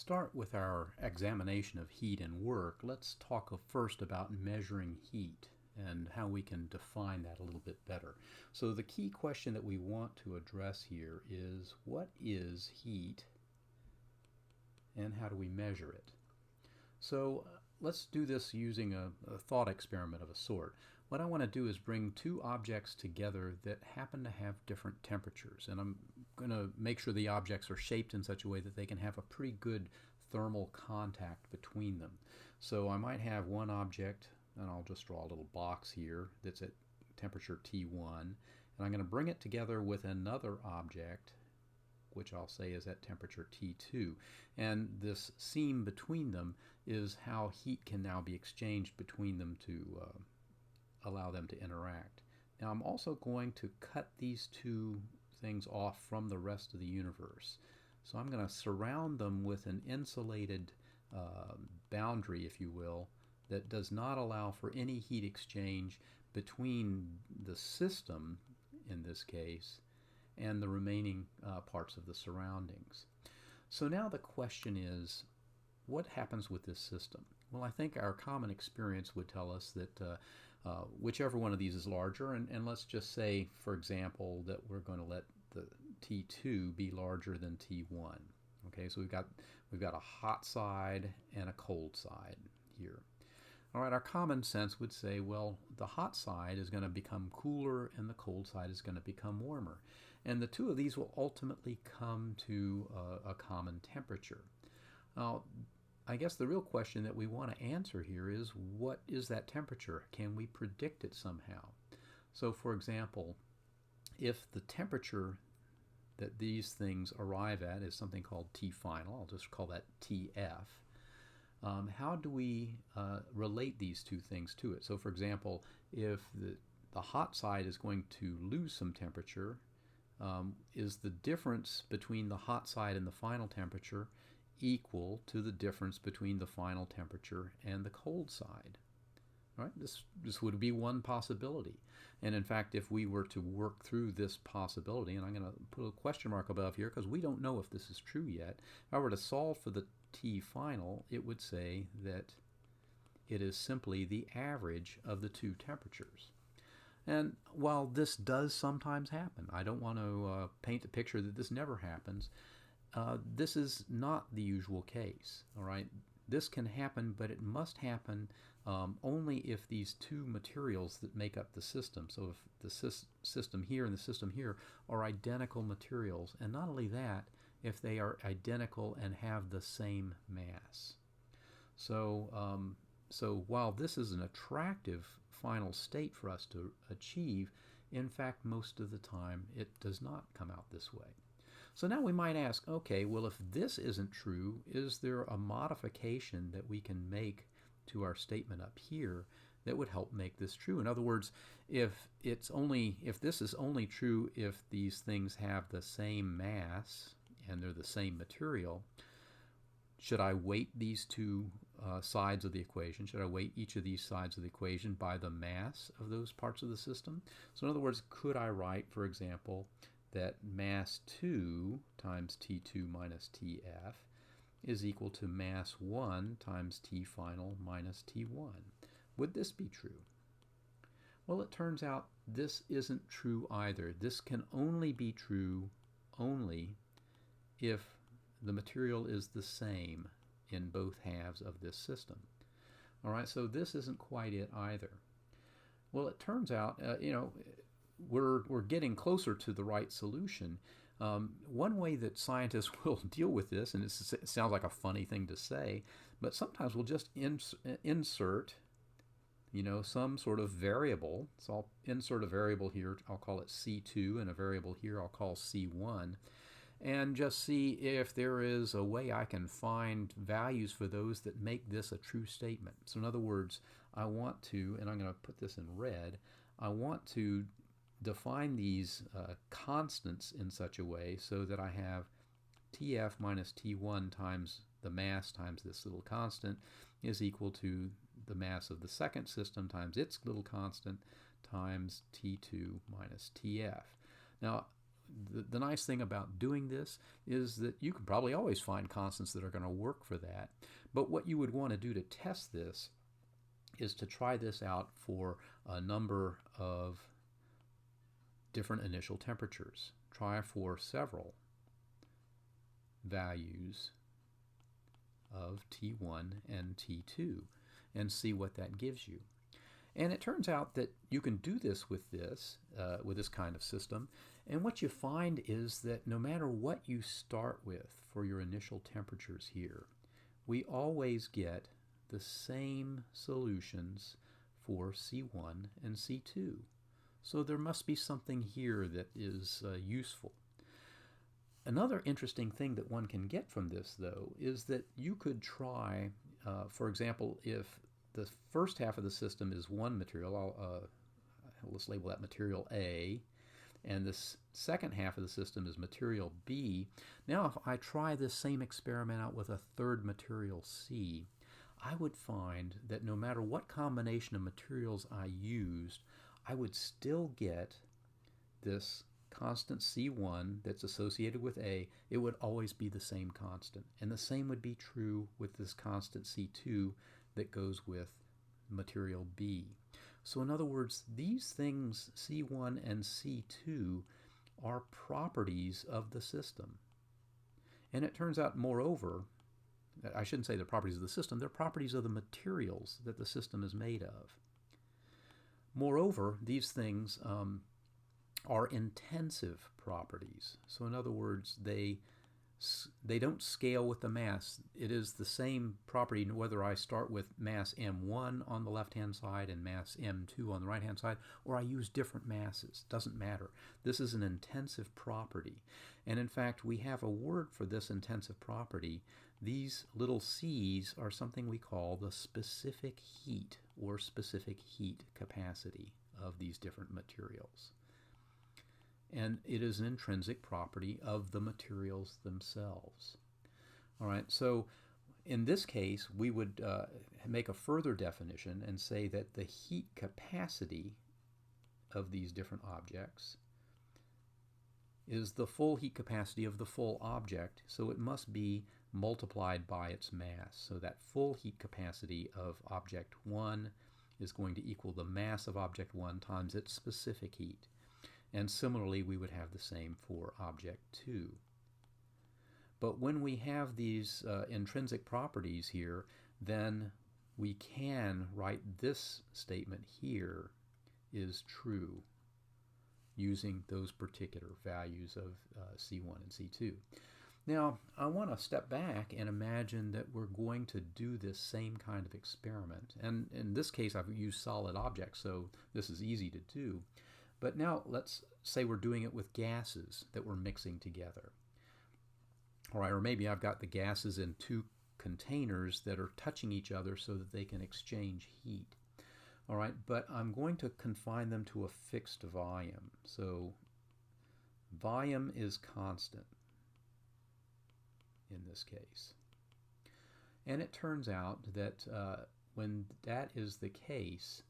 start with our examination of heat and work, let's talk first about measuring heat and how we can define that a little bit better. So the key question that we want to address here is, what is heat and how do we measure it? So let's do this using a thought experiment of a sort. What I want to do is bring two objects together that happen to have different temperatures, and I'm going to make sure the objects are shaped in such a way that they can have a pretty good thermal contact between them. So I might have one object, and I'll just draw a little box here that's at temperature T1, and I'm going to bring it together with another object which I'll say is at temperature T2, and this seam between them is how heat can now be exchanged between them to allow them to interact. Now I'm also going to cut these two things off from the rest of the universe. So I'm going to surround them with an insulated boundary, if you will, that does not allow for any heat exchange between the system, in this case, and the remaining parts of the surroundings. So now the question is, what happens with this system? Well, I think our common experience would tell us that whichever one of these is larger, and let's just say, for example, that we're going to let the T2 be larger than T1. Okay, so we've got a hot side and a cold side here. All right, our common sense would say, well, the hot side is going to become cooler and the cold side is going to become warmer. And the two of these will ultimately come to a common temperature. Now, I guess the real question that we want to answer here is, what is that temperature? Can we predict it somehow? So, for example, if the temperature that these things arrive at is something called T final, I'll just call that TF, how do we relate these two things to it? So, for example, if the hot side is going to lose some temperature, is the difference between the hot side and the final temperature equal to the difference between the final temperature and the cold side? All right, this would be one possibility. And in fact, if we were to work through this possibility, and I'm going to put a question mark above here because we don't know if this is true yet, if I were to solve for the T final, it would say that it is simply the average of the two temperatures. And while this does sometimes happen, I don't want to paint a picture that this never happens. This is not the usual case. All right, this can happen, but it must happen only if these two materials that make up the system, so if the system here and the system here are identical materials, and not only that, if they are identical and have the same mass. So while this is an attractive final state for us to achieve, in fact, most of the time it does not come out this way. So now we might ask, okay, well, if this isn't true, is there a modification that we can make to our statement up here that would help make this true? In other words, if this is only true if these things have the same mass and they're the same material, should I weight these two sides of the equation? Should I weight each of these sides of the equation by the mass of those parts of the system? So in other words, could I write, for example, that mass 2 times T2 minus TF is equal to mass 1 times T final minus T1? Would this be true? Well, it turns out this isn't true either. This can only be true if the material is the same in both halves of this system. All right, so this isn't quite it either. Well, it turns out, we're getting closer to the right solution. One way that scientists will deal with this, and it sounds like a funny thing to say, but sometimes we'll just insert, some sort of variable. So I'll insert a variable here, I'll call it C2, and a variable here I'll call C1, and just see if there is a way I can find values for those that make this a true statement. So in other words, I want to, and I'm going to put this in red, I want to define these constants in such a way so that I have TF minus T1 times the mass times this little constant is equal to the mass of the second system times its little constant times T2 minus TF. Now, the nice thing about doing this is that you can probably always find constants that are going to work for that. But what you would want to do to test this is to try this out for a number of different initial temperatures. Try for several values of T1 and T2 and see what that gives you. And it turns out that you can do this with this kind of system, and what you find is that no matter what you start with for your initial temperatures here, we always get the same solutions for C1 and C2. So there must be something here that is useful. Another interesting thing that one can get from this, though, is that you could try, for example, if the first half of the system is one material, let's label that material A, and this second half of the system is material B. Now if I try this same experiment out with a third material C, I would find that no matter what combination of materials I used, I would still get this constant C1 that's associated with A. It would always be the same constant. And the same would be true with this constant C2 that goes with material B. So in other words, these things, C1 and C2, are properties of the system. And it turns out, moreover, I shouldn't say they're properties of the system, they're properties of the materials that the system is made of. Moreover, these things are intensive properties. So in other words, they don't scale with the mass. It is the same property whether I start with mass m1 on the left-hand side and mass m2 on the right-hand side, or I use different masses. Doesn't matter. This is an intensive property. And in fact, we have a word for this intensive property. These little c's are something we call the specific heat or specific heat capacity of these different materials. And it is an intrinsic property of the materials themselves. All right, so in this case, we would make a further definition and say that the heat capacity of these different objects is the full heat capacity of the full object, so it must be multiplied by its mass. So that full heat capacity of object 1 is going to equal the mass of object 1 times its specific heat. And similarly, we would have the same for object 2. But when we have these intrinsic properties here, then we can write this statement here is true using those particular values of C1 and C2. Now, I want to step back and imagine that we're going to do this same kind of experiment. And in this case, I've used solid objects, so this is easy to do. But now let's say we're doing it with gases that we're mixing together. All right, or maybe I've got the gases in two containers that are touching each other so that they can exchange heat. All right, but I'm going to confine them to a fixed volume. So volume is constant in this case. And it turns out that when that is the case,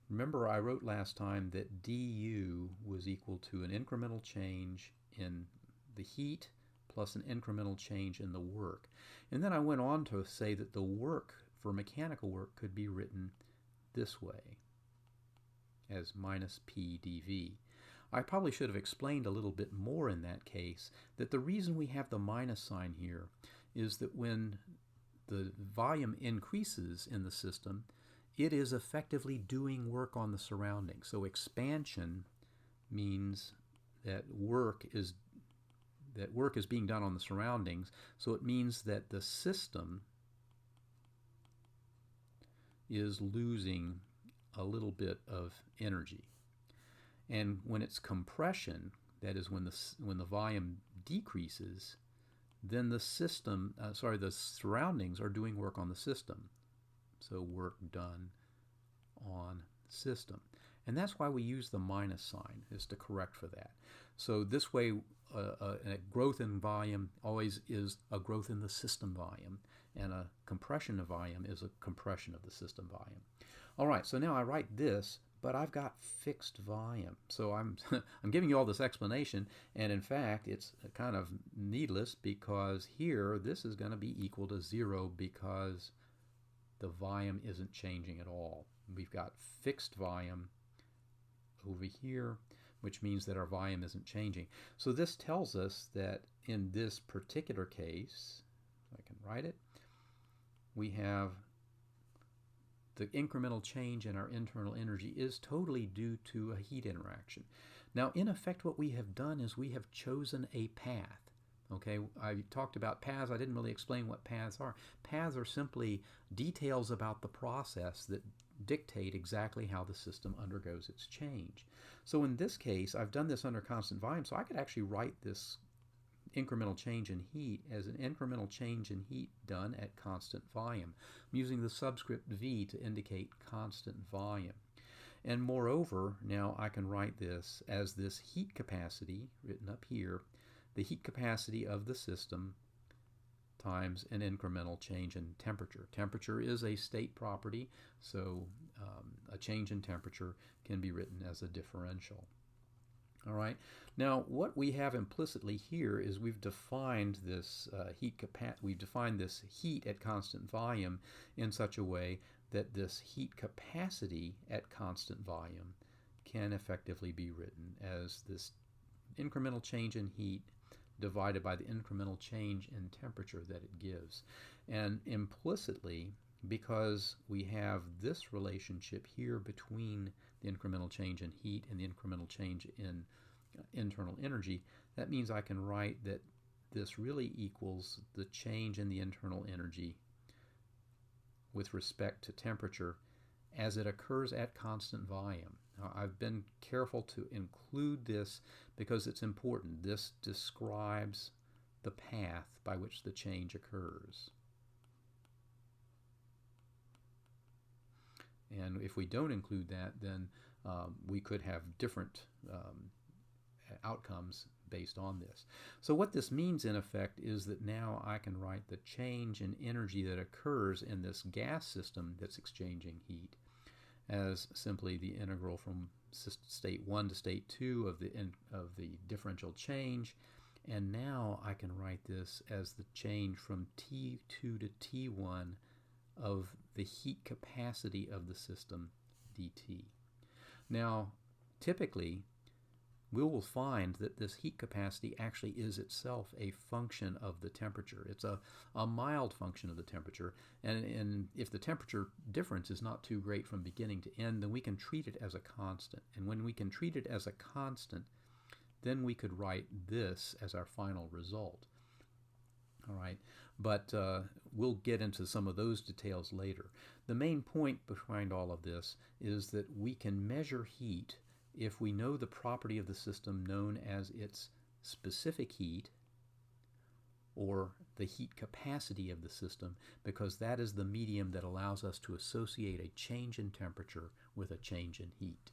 remember I wrote last time that du was equal to an incremental change in the heat plus an incremental change in the work. And then I went on to say that the work for mechanical work could be written this way, as minus p dv. I probably should have explained a little bit more in that case that the reason we have the minus sign here is that when the volume increases in the system, it is effectively doing work on the surroundings. So expansion means that work is being done on the surroundings, so it means that the system is losing a little bit of energy. And when it's compression, that is when the volume decreases, then the surroundings are doing work on the system. So work done on the system. And that's why we use the minus sign, is to correct for that. So this way, a growth in volume always is a growth in the system volume, and a compression of volume is a compression of the system volume. All right, so now I write this but I've got fixed volume. So I'm I'm giving you all this explanation, and in fact it's kind of needless, because here this is going to be equal to 0 because the volume isn't changing at all. We've got fixed volume over here, which means that our volume isn't changing. So this tells us that in this particular case, I can write it, we have the incremental change in our internal energy is totally due to a heat interaction. Now, in effect, what we have done is we have chosen a path. Okay, I talked about paths. I didn't really explain what paths are. Paths are simply details about the process that dictate exactly how the system undergoes its change. So in this case, I've done this under constant volume, so I could actually write this incremental change in heat as an incremental change in heat done at constant volume. I'm using the subscript V to indicate constant volume. And moreover, now I can write this as this heat capacity, written up here, the heat capacity of the system times an incremental change in temperature. Temperature is a state property, so a change in temperature can be written as a differential. All right. Now, what we have implicitly here is we've defined this heat at constant volume in such a way that this heat capacity at constant volume can effectively be written as this incremental change in heat divided by the incremental change in temperature that it gives. And implicitly, because we have this relationship here between the incremental change in heat and the incremental change in internal energy, that means I can write that this really equals the change in the internal energy with respect to temperature as it occurs at constant volume. Now, I've been careful to include this because it's important. This describes the path by which the change occurs. And if we don't include that, then we could have different outcomes based on this. So what this means in effect is that now I can write the change in energy that occurs in this gas system that's exchanging heat as simply the integral from state 1 to state 2 of the differential change. And now I can write this as the change from T2 to T1 of the heat capacity of the system dt. Now, typically, we will find that this heat capacity actually is itself a function of the temperature. It's a mild function of the temperature, and if the temperature difference is not too great from beginning to end, then we can treat it as a constant. And when we can treat it as a constant, then we could write this as our final result. All right, but we'll get into some of those details later. The main point behind all of this is that we can measure heat if we know the property of the system known as its specific heat, or the heat capacity of the system, because that is the medium that allows us to associate a change in temperature with a change in heat.